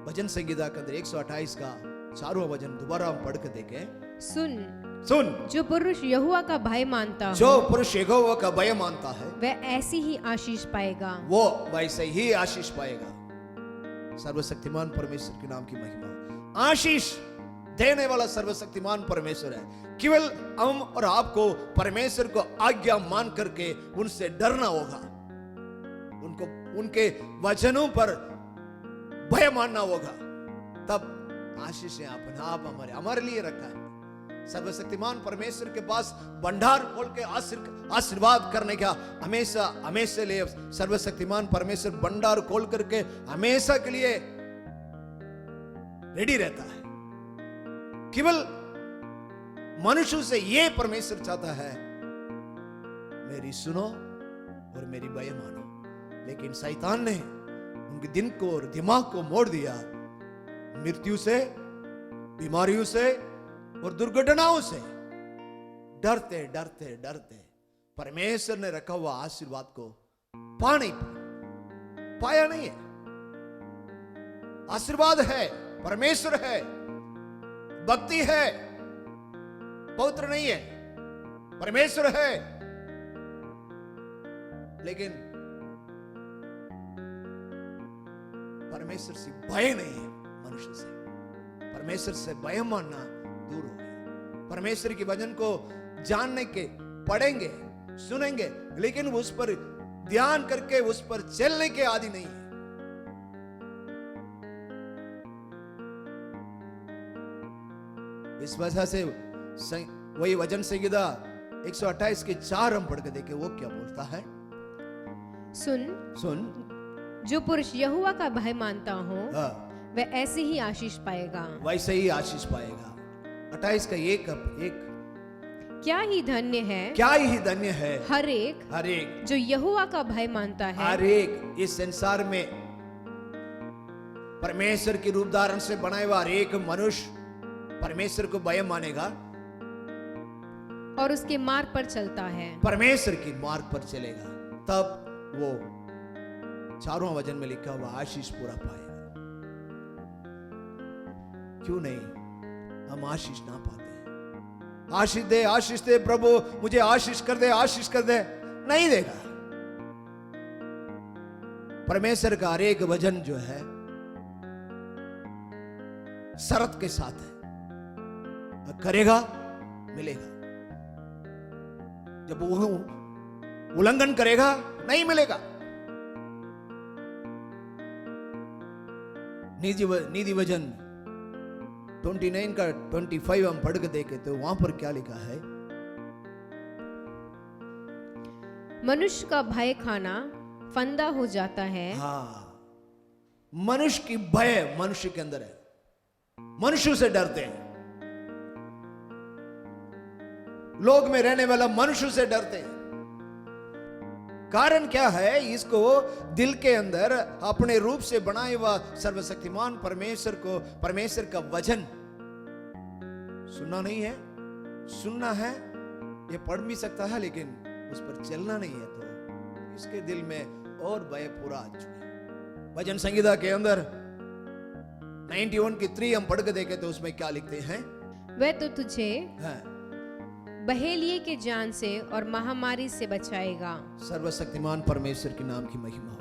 भजन संगीता के अंदर 128 का 4वां वचन दोबारा हम पढ़ के देखें। सुन जो पुरुष यहोवा का भय मानता हो, जो पुरुष यहोवा का भय मानता है वह ऐसी ही आशीष पाएगा, वो वैसे ही आशीष पाएगा। सर्वशक्तिमान परमेश्वर के नाम की महिमा। आशीष देने वाला सर्वशक्तिमान परमेश्वर है। केवल हम और आपको परमेश्वर को आज्ञा मान करके उनसे डरना होगा, उनको उनके वचनों पर भय मानना होगा, तब आशीष अपना आप हमारे लिए रखा है। सर्वशक्तिमान परमेश्वर के पास भंडार खोल के आशीर्वाद करने का हमेशा लिए सर्वशक्तिमान परमेश्वर भंडार खोल करके हमेशा के लिए रेडी रहता है। केवल मनुष्य से ये परमेश्वर चाहता है मेरी सुनो और मेरी भय मानो। लेकिन शैतान ने उनके दिन को और दिमाग को मोड़ दिया। मृत्यु से, बीमारियों से और दुर्घटनाओं से डरते डरते डरते परमेश्वर ने रखा हुआ आशीर्वाद को पाया नहीं है। आशीर्वाद है, परमेश्वर है, भक्ति है, पवित्र नहीं है, परमेश्वर है, लेकिन परमेश्वर से भय नहीं है। मनुष्य से परमेश्वर से भय मानना दूर हो गया। परमेश्वर के वचन को जानने के पढ़ेंगे, सुनेंगे, लेकिन उस पर ध्यान करके उस पर चलने के आदि नहीं है। इस वजह से वही वचन संहिता 128 के 4 हम पढ़ के देखे वो क्या बोलता है। सुन जो पुरुष यहोवा का भय मानता हो वह ऐसे ही आशीष पाएगा, वैसे ही आशीष पाएगा। 28 का एक क्या ही धन्य है क्या ही धन्य है हर एक हर एक जो यहोवा का भय मानता है। हर एक इस संसार में परमेश्वर की रूप धारण से बनाए हुआ हर एक मनुष्य परमेश्वर को भय मानेगा और उसके मार्ग पर चलता है। परमेश्वर की मार्ग पर चलेगा, तब वो 4वां वचन में लिखा हुआ आशीष पूरा पाएगा। क्यों नहीं हम आशीष ना पाते? आशीष दे प्रभु, मुझे आशीष कर दे, नहीं देगा। परमेश्वर का हर एक वचन जो है शर्त के साथ है, करेगा मिलेगा, जब वो उल्लंघन करेगा नहीं मिलेगा। नीति वचन 29 का 25 हम पढ़ के देखे तो वहां पर क्या लिखा है? मनुष्य का भय खाना फंदा हो जाता है। हाँ, मनुष्य की भय मनुष्य के अंदर है, मनुष्य से डरते हैं। लोग में रहने वाला मनुष्य से डरते हैं। कारण क्या है? इसको दिल के अंदर अपने रूप से बनाए हुआ सर्वशक्तिमान परमेश्वर को, परमेश्वर का वचन सुनना नहीं है। सुनना है, ये पढ़ भी सकता है, लेकिन उस पर चलना नहीं है, तो इसके दिल में और भय पूरा आ चुका है। भजन संगीता के अंदर 91 की 3 हम पढ़ के देखे तो उसमें क्या लिखते हैं? वह तो तुझे हाँ, बहेलिए के जान से और महामारी से बचाएगा। सर्वशक्तिमान परमेश्वर के नाम की महिमा हो।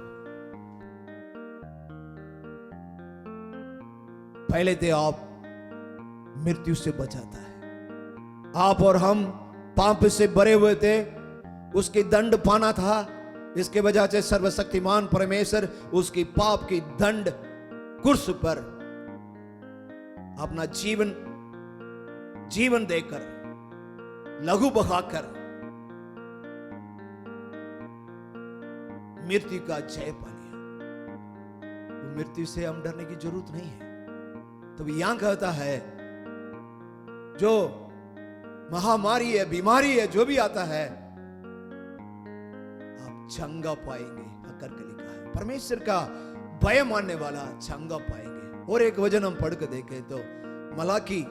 पहले तो आप मृत्यु से बचाता है। आप और हम पाप से भरे हुए थे, उसकी दंड पाना था। इसके वजह से सर्वशक्तिमान परमेश्वर उसकी पाप की दंड कुर्स पर अपना जीवन देकर, लघु बहाकर मृत्यु का जय पा लिया। तो मृत्यु से हम डरने की जरूरत नहीं है। तो यहां कहता है जो महामारी है, बीमारी है, जो भी आता है, आप चंगा पाएंगे। करके लिखा है, परमेश्वर का भय मानने वाला चंगा पाएंगे। और एक वचन हम पढ़ के देखें तो मलाकी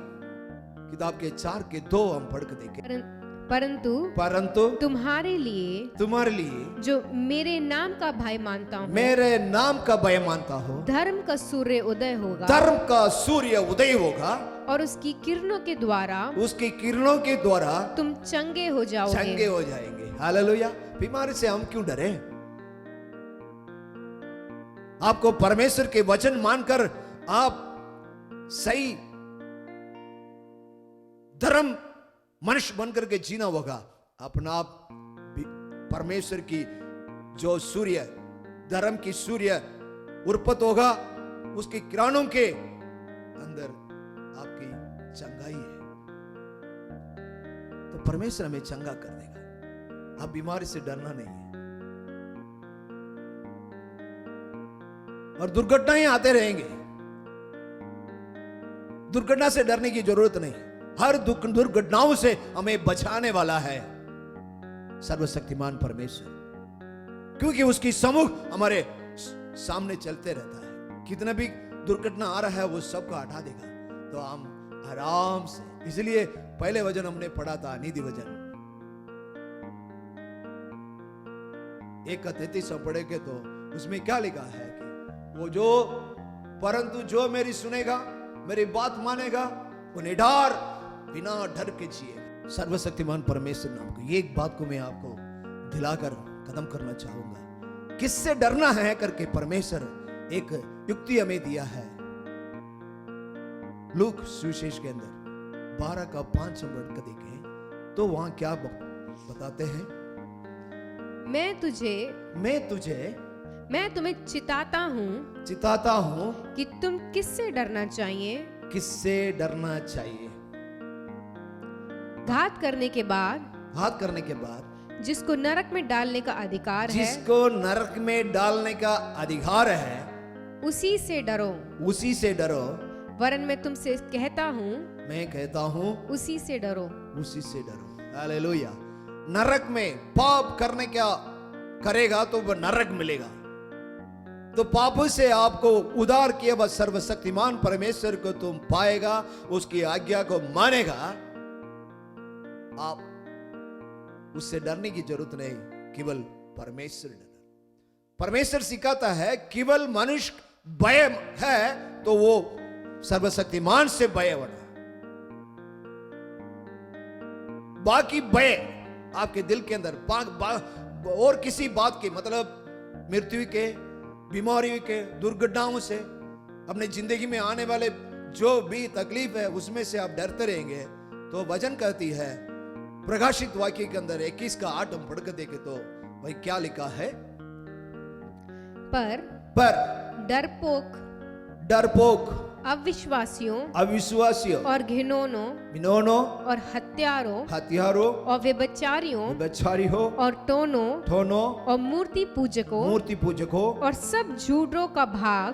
किताब के 4 के 2 हम पढ़ के देखें। परंतु तुम्हारे लिए जो मेरे नाम का भय मानता हूँ, धर्म का सूर्य उदय होगा और उसकी किरणों के द्वारा तुम चंगे हो जाएंगे। हालेलुया। बीमारी से हम क्यों डरे? आपको परमेश्वर के वचन मानकर आप सही धर्म मनुष्य बनकर के जीना होगा। अपना आप परमेश्वर की जो सूर्य, धर्म की सूर्य उर्पत होगा, उसकी किरणों के अंदर आपकी चंगाई है, तो परमेश्वर हमें चंगा कर देगा। आप बीमारी से डरना नहीं है। और दुर्घटनाएं आते रहेंगे, दुर्घटना से डरने की जरूरत नहीं। हर दुर्घटनाओं से हमें बचाने वाला है सर्वशक्तिमान परमेश्वर, क्योंकि उसकी सम्मुख हमारे सामने चलते रहता है। कितना भी दुर्घटना आ रहा है वो सबको हटा देगा, तो हम आराम से। इसलिए पहले वचन हमने पढ़ा था, नीति वचन 1:33 पढ़ेंगे तो उसमें क्या लिखा है कि वो परंतु जो मेरी सुनेगा, मेरी बात मानेगा, वो निडर बिना डर के जिएगा। सर्वशक्तिमान परमेश्वर नाम को एक बात को मैं आपको दिलाकर खत्म करना चाहूंगा। किससे डरना है करके परमेश्वर एक युक्ति हमें दिया है। लूक सुविशेष के अंदर 12 का 5 पढ़ कर देखें तो वहां क्या बताते हैं? मैं तुम्हें चिताता हूं कि तुम किससे डरना चाहिए? घात करने के बाद जिसको नरक में डालने का अधिकार है, उसी से डरो। वरन मैं तुमसे कहता हूं, उसी से डरो। हालेलुया। नरक में पाप करने क्या करेगा तो वह नरक मिलेगा। तो पापों से आपको उद्धार किया वह सर्वशक्तिमान परमेश्वर को तुम पाएगा, उसकी आज्ञा को मानेगा। आप उससे डरने की जरूरत नहीं, केवल परमेश्वर डरना। परमेश्वर सिखाता है केवल मनुष्य भय है तो वो सर्वशक्तिमान से भय बना। बाकी भय आपके दिल के अंदर और किसी बात के, मतलब मृत्यु के, बीमारी के, दुर्घटनाओं से, अपने जिंदगी में आने वाले जो भी तकलीफ है उसमें से आप डरते रहेंगे। तो वचन कहती है प्रकाशित वाक्य के अंदर 21 का 8 हम पढ़कर देखे तो भाई क्या लिखा है। पर डरपोक अविश्वासियों और घिनौनों और हत्यारों और व्यभिचारियों और टोनों और मूर्ति पूजकों और सब झूठों का भाग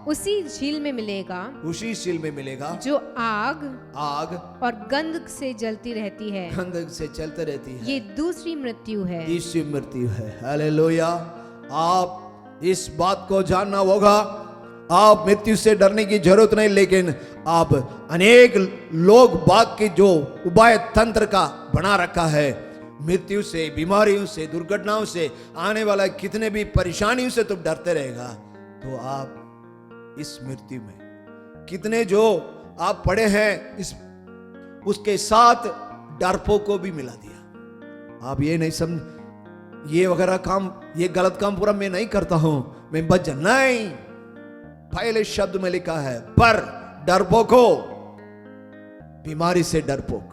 उसी झील में मिलेगा जो आग और गंध से जलती रहती है। ये दूसरी मृत्यु है। हालेलुया। आप इस बात को जानना होगा, आप मृत्यु से डरने की जरूरत नहीं, लेकिन आप अनेक लोग बाग के जो उपाय तंत्र का बना रखा है, मृत्यु से, बीमारियों से, दुर्घटनाओं से, आने वाला कितने भी परेशानियों से तुम डरते रहेगा, तो आप इस मृत्यु में कितने जो आप पढ़े हैं इस उसके साथ डरपोक को भी मिला दिया। आप ये नहीं समझ, ये वगैरह काम, ये गलत काम पूरा मैं नहीं करता हूं, मैं बच नहीं। पहले शब्द में लिखा है पर डरपोको, बीमारी से डरपोक,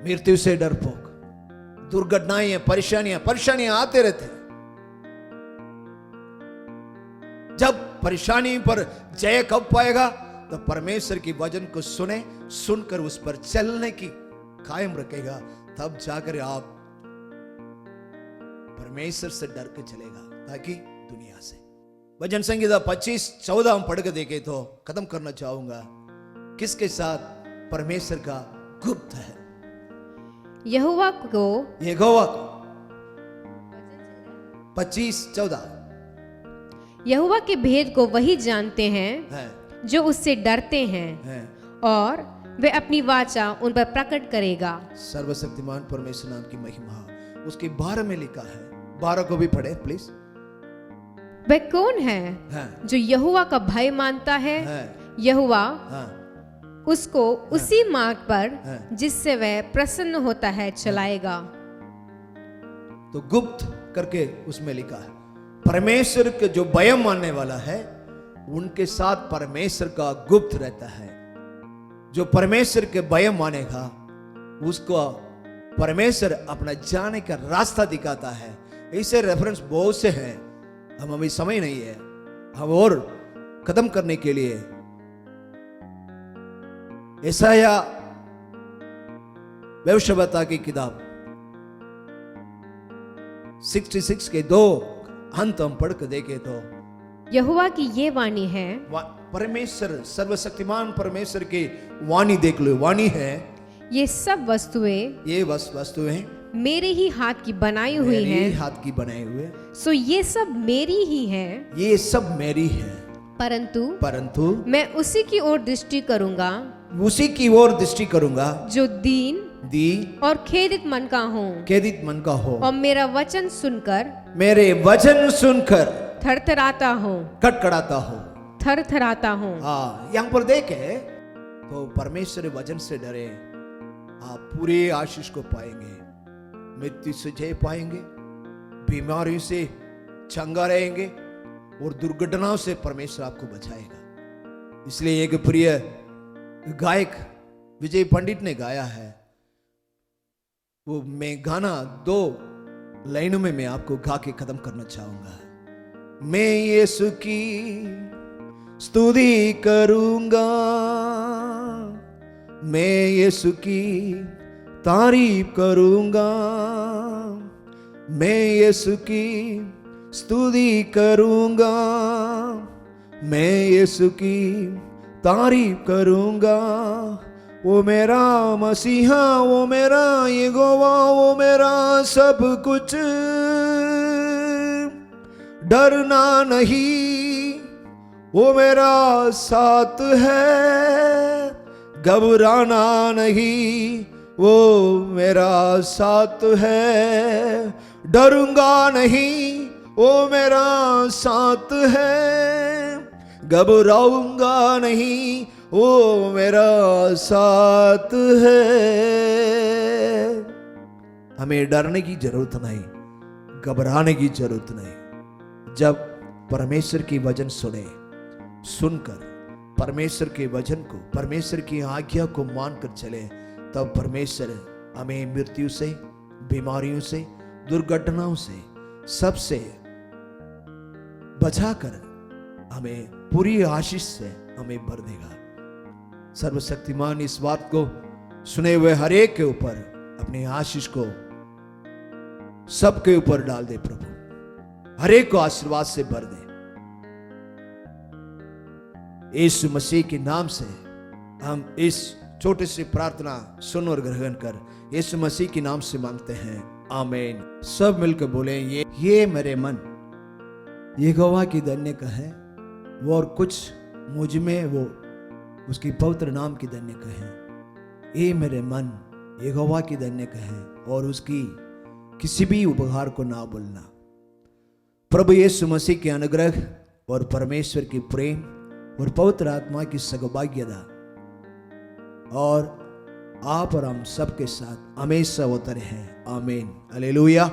मृत्यु से डरपोक, दुर्घटनाएं, परेशानियां आते रहते। जब परेशानी पर जय कब पाएगा, तो परमेश्वर की वचन को सुनकर उस पर चलने की कायम रखेगा, तब जाकर आप परमेश्वर से डर के चलेगा, ताकि दुनिया से। भजन संगीता 25:14 हम पढ़ के देखे तो खत्म करना चाहूंगा। किसके साथ परमेश्वर का गुप्त है, यहोवा को 25:14 यहोवा के भेद को वही जानते हैं जो उससे डरते हैं, और वे अपनी वाचा उन पर प्रकट करेगा। सर्वशक्तिमान परमेश्वर नाम की महिमा। उसके 12 में लिखा है, 12 को भी पढ़े प्लीज। वह कौन है जो यहोवा का भय मानता है, यहोवा उसको उसी मार्ग पर जिससे वह प्रसन्न होता है चलाएगा। तो गुप्त करके उसमें लिखा है, परमेश्वर के जो भय मानने वाला है उनके साथ परमेश्वर का गुप्त रहता है। जो परमेश्वर के भय मानेगा उसको परमेश्वर अपना जाने का रास्ता दिखाता है। ऐसे रेफरेंस बहुत से हैं, हम अभी समय नहीं है, हम और खत्म करने के लिए यशायाह भविष्यवक्ता की किताब 66 के 2 अंत हम पढ़ के देखे तो यहोवा की ये वाणी है, परमेश्वर सर्वशक्तिमान परमेश्वर की वाणी देख लो, वाणी है, ये सब वस्तुएं, ये वस्तुएं मेरे ही हाथ की बनाई हुई हैं, हाथ की बनाए हुए, सो ये सब मेरी ही हैं, ये सब मेरी है। परंतु मैं उसी की ओर दृष्टि करूंगा जो दीन और खेदित मन का हो और मेरा वचन सुनकर थरथराता हो। हाँ, यहाँ पर देखे तो परमेश्वर वचन से डरे, आप पूरे आशीष को पाएंगे, मृत्यु से जय पाएंगे, बीमारियों से चंगा रहेंगे और दुर्घटनाओं से परमेश्वर आपको बचाएगा। इसलिए एक प्रिय गायक विजय पंडित ने गाया है, वो मैं गाना 2 लाइनों में मैं आपको गा के खत्म करना चाहूंगा। मैं यीशु की स्तुति करूंगा, मैं यीशु की तारीफ करूंगा, मैं यीशु की स्तुति करूंगा, मैं यीशु की तारीफ करूंगा। वो मेरा मसीहा, वो मेरा यहोवा, वो मेरा सब कुछ। डरना नहीं, वो मेरा साथ है। घबराना नहीं, वो मेरा साथ है। डरूंगा नहीं, वो मेरा साथ है। घबराऊंगा नहीं, वो मेरा साथ है। हमें डरने की जरूरत नहीं, घबराने की जरूरत नहीं। जब परमेश्वर की वचन सुनकर परमेश्वर के वचन को, परमेश्वर की आज्ञा को मानकर चले, तब परमेश्वर हमें मृत्यु से, बीमारियों से, दुर्घटनाओं से, सबसे बचाकर हमें पूरी आशीष से हमें भर देगा। सर्वशक्तिमान इस बात को सुने हुए हर एक के ऊपर अपनी आशीष को सबके ऊपर डाल दे प्रभु, हर एक को आशीर्वाद से भर दे। यीशु मसीह के नाम से हम इस छोटे से प्रार्थना सुन और ग्रहण कर यीशु मसीह के नाम से मांगते हैं, आमीन। सब मिलकर बोले, ये मेरे मन यहोवा की धन्य का है, वो और कुछ मुझ में वो उसकी पवित्र नाम की धन्य का है। ये मेरे मन यहोवा की धन्य का है और उसकी किसी भी उपहार को ना भूलना। प्रभु यीशु मसीह के अनुग्रह और परमेश्वर की प्रेम और पवित्र आत्मा की सौभाग्यता और आप और हम सबके साथ हमेशा होते रहे, आमीन। हालेलुया।